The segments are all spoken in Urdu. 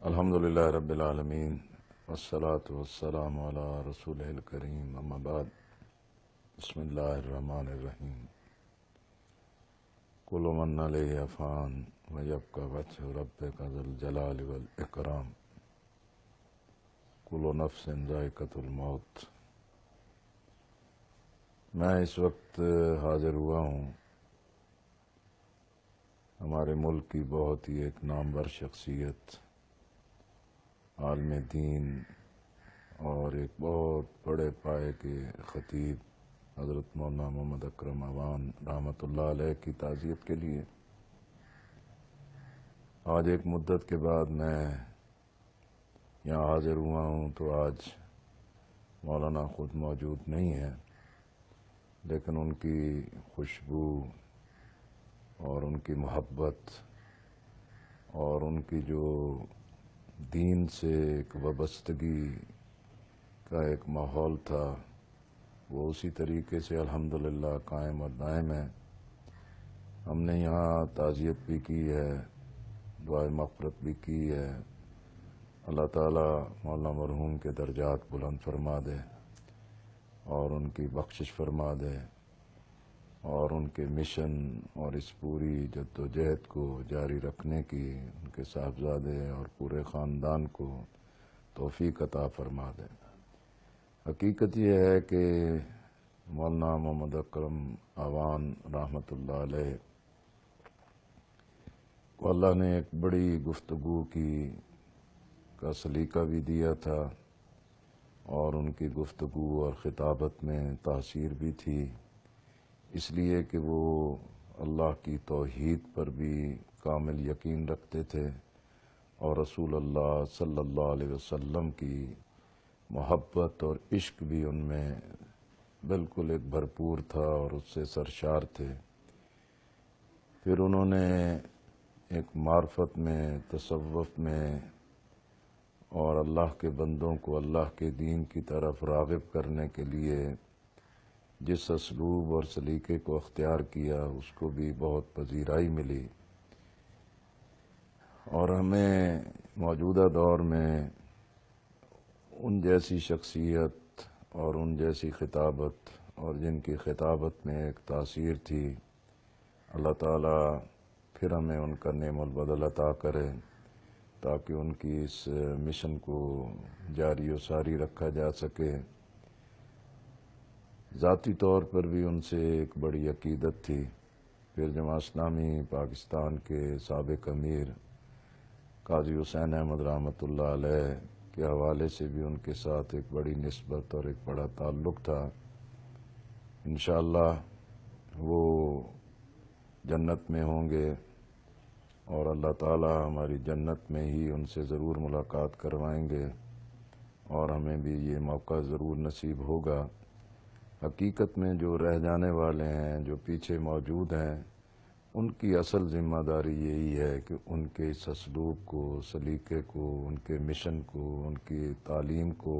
الحمد للہ رب العالمین والصلاة والسلام علی رسول الکریم اما بعد بسم اللہ الرحمن الرحیم کل من علیہ فان ویبقى وجہ ربک ذو الجلال والاکرام کل نفس ذائقۃ الموت۔ میں اس وقت حاضر ہوا ہوں ہمارے ملک کی بہت ہی ایک نامور شخصیت، عالم دین اور ایک بہت بڑے پائے کے خطیب حضرت مولانا محمد اکرم عوان رحمۃ اللہ علیہ کی تعزیت کے لیے آج ایک مدت کے بعد میں یہاں حاضر ہوا ہوں۔ تو آج مولانا خود موجود نہیں ہیں، لیکن ان کی خوشبو اور ان کی محبت اور ان کی جو دین سے ایک وابستگی کا ایک ماحول تھا، وہ اسی طریقے سے الحمدللہ قائم اور دائم ہے۔ ہم نے یہاں تعزیت بھی کی ہے، دعائے مغفرت بھی کی ہے۔ اللہ تعالیٰ مولانا مرحوم کے درجات بلند فرما دے اور ان کی بخشش فرما دے اور ان کے مشن اور اس پوری جدوجہد کو جاری رکھنے کی ان کے صاحبزادے اور پورے خاندان کو توفیق عطا فرما دے۔ حقیقت یہ ہے کہ مولانا محمد اکرم عوان رحمۃ اللہ علیہ کو اللہ نے ایک بڑی گفتگو کا سلیقہ بھی دیا تھا، اور ان کی گفتگو اور خطابت میں تاثیر بھی تھی، اس لیے کہ وہ اللہ کی توحید پر بھی کامل یقین رکھتے تھے اور رسول اللہ صلی اللہ علیہ وسلم کی محبت اور عشق بھی ان میں بالکل ایک بھرپور تھا اور اس سے سرشار تھے۔ پھر انہوں نے ایک معرفت میں، تصوف میں اور اللہ کے بندوں کو اللہ کے دین کی طرف راغب کرنے کے لیے جس اسلوب اور سلیقے کو اختیار کیا، اس کو بھی بہت پذیرائی ملی، اور ہمیں موجودہ دور میں ان جیسی شخصیت اور ان جیسی خطابت اور جن کی خطابت میں ایک تاثیر تھی، اللہ تعالیٰ پھر ہمیں ان کا نعم البدل عطا کرے تاکہ ان کی اس مشن کو جاری و ساری رکھا جا سکے۔ ذاتی طور پر بھی ان سے ایک بڑی عقیدت تھی۔ پھر جماعت اسلامی پاکستان کے سابق امیر قاضی حسین احمد رحمۃ اللہ علیہ کے حوالے سے بھی ان کے ساتھ ایک بڑی نسبت اور ایک بڑا تعلق تھا۔ انشاءاللہ وہ جنت میں ہوں گے اور اللہ تعالی ہماری جنت میں ہی ان سے ضرور ملاقات کروائیں گے، اور ہمیں بھی یہ موقع ضرور نصیب ہوگا۔ حقیقت میں جو رہ جانے والے ہیں، جو پیچھے موجود ہیں، ان کی اصل ذمہ داری یہی ہے کہ ان کے اس اسلوب کو، سلیقے کو، ان کے مشن کو، ان کی تعلیم کو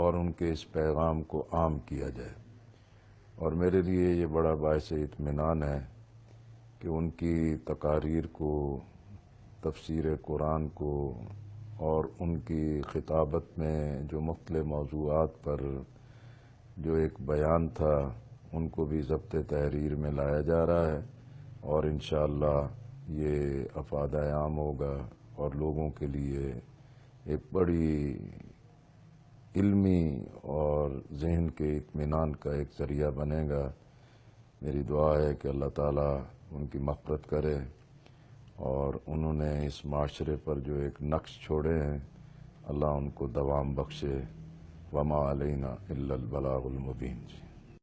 اور ان کے اس پیغام کو عام کیا جائے۔ اور میرے لیے یہ بڑا باعث اطمینان ہے کہ ان کی تقاریر کو، تفسیر قرآن کو اور ان کی خطابت میں جو مختلف موضوعات پر جو ایک بیان تھا، ان کو بھی ضبط تحریر میں لایا جا رہا ہے، اور انشاءاللہ یہ افادہ عام ہوگا اور لوگوں کے لیے ایک بڑی علمی اور ذہن کے اطمینان کا ایک ذریعہ بنے گا۔ میری دعا ہے کہ اللہ تعالیٰ ان کی مغفرت کرے، اور انہوں نے اس معاشرے پر جو ایک نقش چھوڑے ہیں، اللہ ان کو دوام بخشے۔ وما علینا الا البلاغ المبین۔